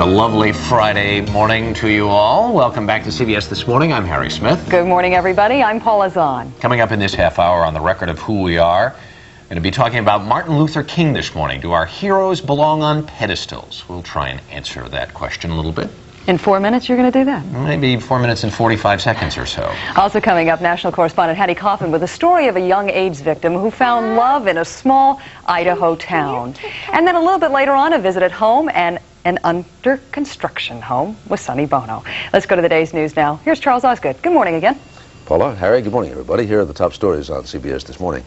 a lovely Friday morning to you all. Welcome back to CBS This Morning. I'm Harry Smith. Good morning, everybody. I'm Paula Zahn. Coming up in this half hour on the record of who we are, we're going to be talking about Martin Luther King this morning. Do our heroes belong on pedestals? We'll try and answer that question a little bit. In 4 minutes, you're going to do that? Maybe 4 minutes and 45 seconds or so. Also coming up, national correspondent Hattie Kaufman with a story of a young AIDS victim who found love in a small Idaho town. And then a little bit later on, a visit at home and an under-construction home with Sonny Bono. Let's go to the day's news now. Here's Charles Osgood. Good morning again. Paula, Harry, good morning, everybody. Here are the top stories on CBS This Morning.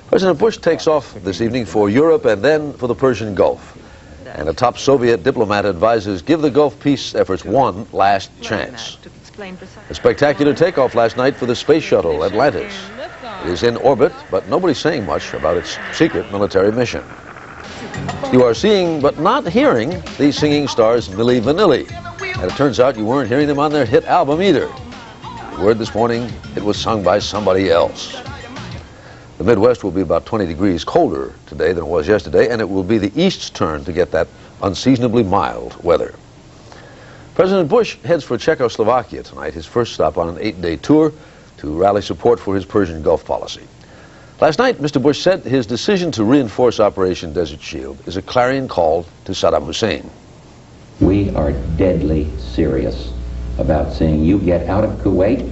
President Bush takes off this evening for Europe and then for the Persian Gulf. And a top Soviet diplomat advises give the Gulf peace efforts one last chance. A spectacular takeoff last night for the space shuttle Atlantis. It is in orbit, but nobody's saying much about its secret military mission. You are seeing, but not hearing, these singing stars Milli Vanilli. And it turns out you weren't hearing them on their hit album either. The word this morning, it was sung by somebody else. The Midwest will be about 20 degrees colder today than it was yesterday, and it will be the East's turn to get that unseasonably mild weather. President Bush heads for Czechoslovakia tonight, his first stop on an 8-day tour to rally support for his Persian Gulf policy. Last night, Mr. Bush said his decision to reinforce Operation Desert Shield is a clarion call to Saddam Hussein. We are deadly serious about seeing you get out of Kuwait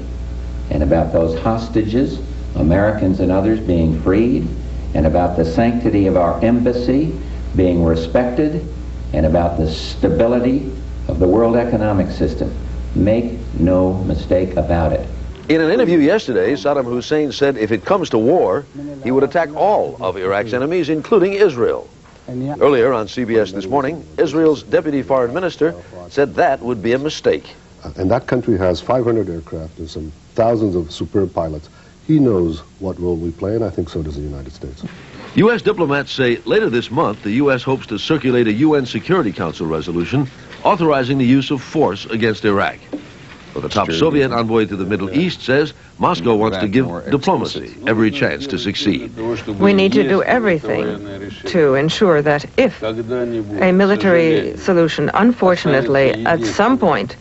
and about those hostages, Americans and others, being freed, and about the sanctity of our embassy being respected, and about the stability of the world economic system. Make no mistake about it. In an interview yesterday, Saddam Hussein said if it comes to war, he would attack all of Iraq's enemies, including Israel. Earlier on CBS This Morning, Israel's deputy foreign minister said that would be a mistake. And that country has 500 aircraft and some thousands of superb pilots. He knows what role we play, and I think so does the United States. U.S. diplomats say later this month, the U.S. hopes to circulate a UN Security Council resolution authorizing the use of force against Iraq. But the top Soviet envoy to the Middle East says Moscow wants to give diplomacy every chance to succeed. We need to do everything to ensure that if a military solution, unfortunately, at some point,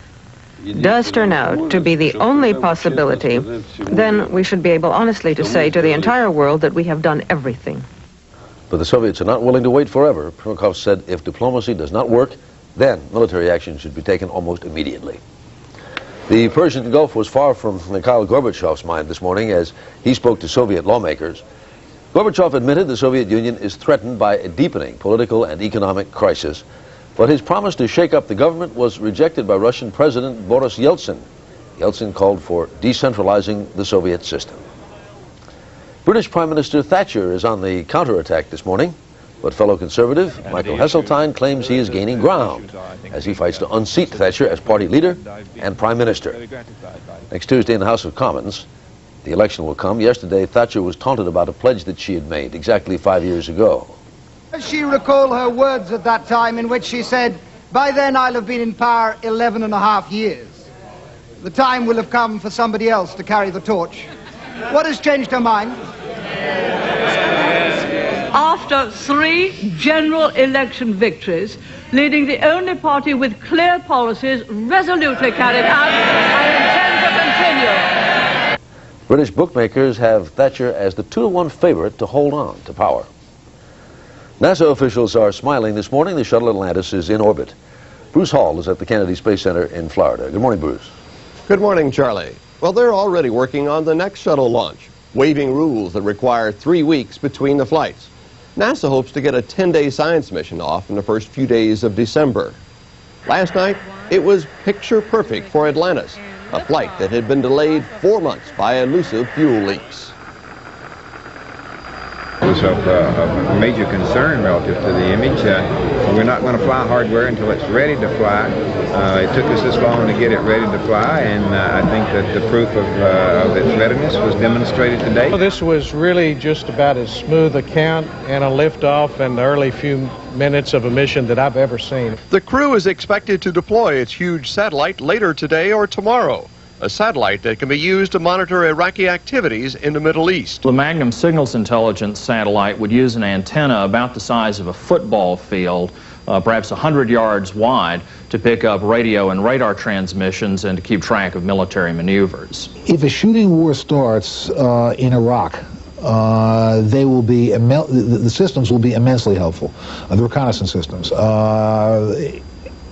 does turn out to be the only possibility, then we should be able honestly to say to the entire world that we have done everything. But the Soviets are not willing to wait forever. Primakov said if diplomacy does not work, then military action should be taken almost immediately. The Persian Gulf was far from Mikhail Gorbachev's mind this morning as he spoke to Soviet lawmakers. Gorbachev admitted the Soviet Union is threatened by a deepening political and economic crisis. But his promise to shake up the government was rejected by Russian President Boris Yeltsin. Yeltsin called for decentralizing the Soviet system. British Prime Minister Thatcher is on the counterattack this morning, but fellow conservative Michael Heseltine claims he is gaining ground as he fights to unseat Thatcher as party leader and Prime Minister. Next Tuesday in the House of Commons, the election will come. Yesterday, Thatcher was taunted about a pledge that she had made exactly 5 years ago. Does she recall her words at that time in which she said, by then I'll have been in power 11.5 years. The time will have come for somebody else to carry the torch. What has changed her mind? After 3 general election victories, leading the only party with clear policies resolutely carried out, I intend to continue. British bookmakers have Thatcher as the 2-to-1 favorite to hold on to power. NASA officials are smiling this morning. The shuttle Atlantis is in orbit. Bruce Hall is at the Kennedy Space Center in Florida. Good morning, Bruce. Good morning, Charlie. Well, they're already working on the next shuttle launch, waiving rules that require 3 weeks between the flights. NASA hopes to get a 10-day science mission off in the first few days of December. Last night, it was picture perfect for Atlantis, a flight that had been delayed 4 months by elusive fuel leaks. It was of major concern relative to the image. We're not going to fly hardware until it's ready to fly. It took us this long to get it ready to fly, and I think that the proof of its readiness was demonstrated today. Well, this was really just about as smooth a count and a liftoff in the early few minutes of a mission that I've ever seen. The crew is expected to deploy its huge satellite later today or tomorrow. A satellite that can be used to monitor Iraqi activities in the Middle East. The Magnum Signals Intelligence satellite would use an antenna about the size of a football field perhaps 100 yards wide, to pick up radio and radar transmissions and to keep track of military maneuvers. If a shooting war starts in Iraq, they will be the systems will be immensely helpful, the reconnaissance systems.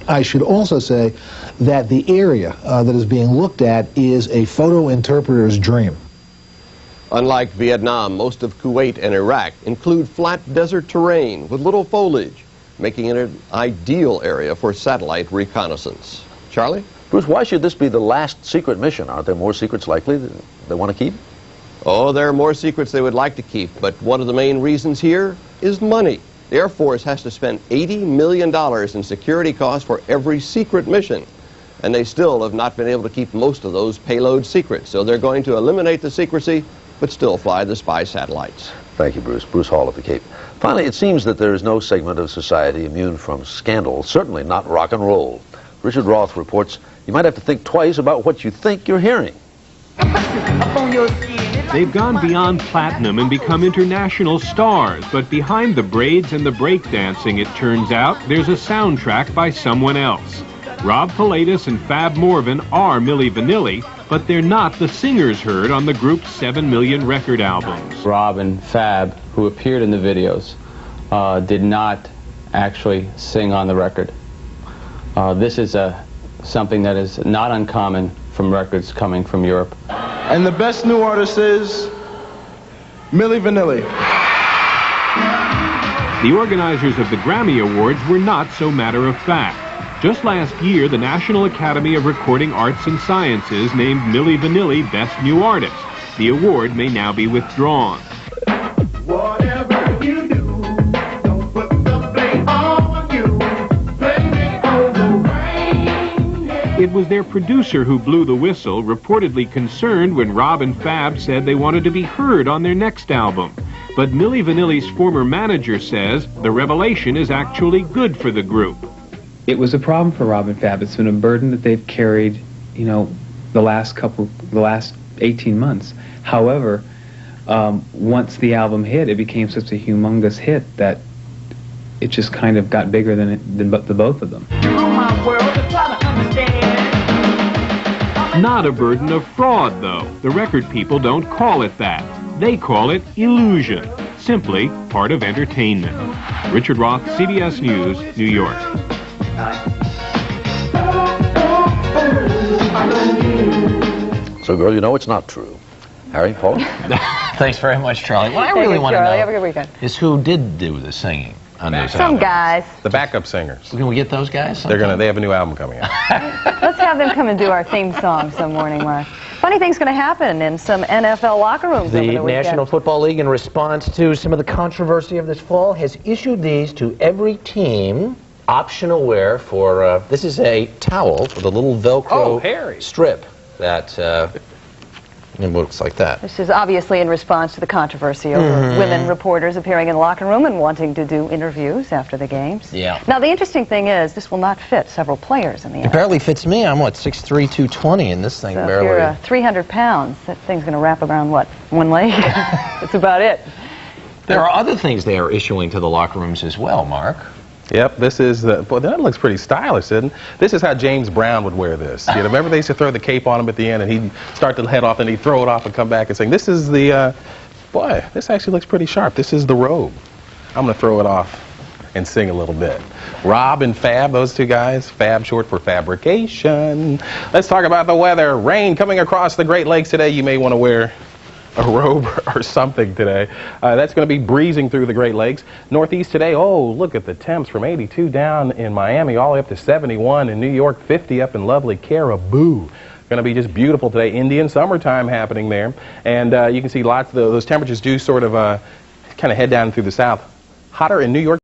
I should also say that the area that is being looked at is a photo interpreter's dream. Unlike Vietnam, most of Kuwait and Iraq include flat desert terrain with little foliage, making it an ideal area for satellite reconnaissance. Charlie? Bruce, why should this be the last secret mission? Aren't there more secrets likely that they want to keep? Oh, there are more secrets they would like to keep, but one of the main reasons here is money. The Air Force has to spend $80 million in security costs for every secret mission, and they still have not been able to keep most of those payload secrets. So they're going to eliminate the secrecy, but still fly the spy satellites. Thank you, Bruce. Bruce Hall at the Cape. Finally, it seems that there is no segment of society immune from scandal, certainly not rock and roll. Richard Roth reports you might have to think twice about what you think you're hearing. They've gone beyond platinum and become international stars, but behind the braids and the breakdancing, it turns out, there's a soundtrack by someone else. Rob Pilatus and Fab Morvan are Milli Vanilli, but they're not the singers heard on the group's 7 million record albums. Rob and Fab, who appeared in the videos, did not actually sing on the record. This is something that is not uncommon from records coming from Europe. And the best new artist is Milli Vanilli. The organizers of the Grammy Awards were not so matter-of-fact. Just last year, the National Academy of Recording Arts and Sciences named Milli Vanilli Best New Artist. The award may now be withdrawn. Whatever you do, don't put the blame on you. Blame it on the rain. It was their producer who blew the whistle, reportedly concerned when Rob and Fab said they wanted to be heard on their next album. But Milli Vanilli's former manager says the revelation is actually good for the group. It was a problem for Rob and Fab. It's been a burden that they've carried, you know, the last 18 months. However, once the album hit, it became such a humongous hit that it just kind of got bigger than the both of them. Not a burden of fraud, though. The record people don't call it that. They call it illusion. Simply part of entertainment. Richard Roth, CBS News, New York. So, girl, you know it's not true. Harry, Paul? Thanks very much, Charlie. What I really want to know is who did do the singing on those Some albums. guys. The backup singers. Can we get those guys? They have a new album coming out. Let's have them come and do our theme song some morning, Mark. Funny thing's going to happen in some NFL locker rooms over the weekend. The National Football League, in response to some of the controversy of this fall, has issued these to every team. Optional wear for, this is a towel with a little Velcro strip that it looks like that. This is obviously in response to the controversy over women reporters appearing in the locker room and wanting to do interviews after the games. Yeah. Now, the interesting thing is this will not fit several players in the NFL. It barely fits me. I'm, what, 6'3", 220, and this thing So barely... if you're 300 pounds, that thing's going to wrap around, what, one leg? That's about it. There are other things they are issuing to the locker rooms as well, Mark. Yep, this is boy, that looks pretty stylish, isn't it? This is how James Brown would wear this. You know, remember they used to throw the cape on him at the end and he'd start to head off and he'd throw it off and come back and say, this is the, boy, this actually looks pretty sharp. This is the robe. I'm going to throw it off and sing a little bit. Rob and Fab, those two guys. Fab short for fabrication. Let's talk about the weather. Rain coming across the Great Lakes today. You may want to wear a robe or something today. That's going to be breezing through the Great Lakes. Northeast today, oh, look at the temps from 82 down in Miami all the way up to 71 in New York, 50 up in lovely Caribou. Going to be just beautiful today. Indian summertime happening there. And you can see lots of those temperatures do sort of kind of head down through the south. Hotter in New York.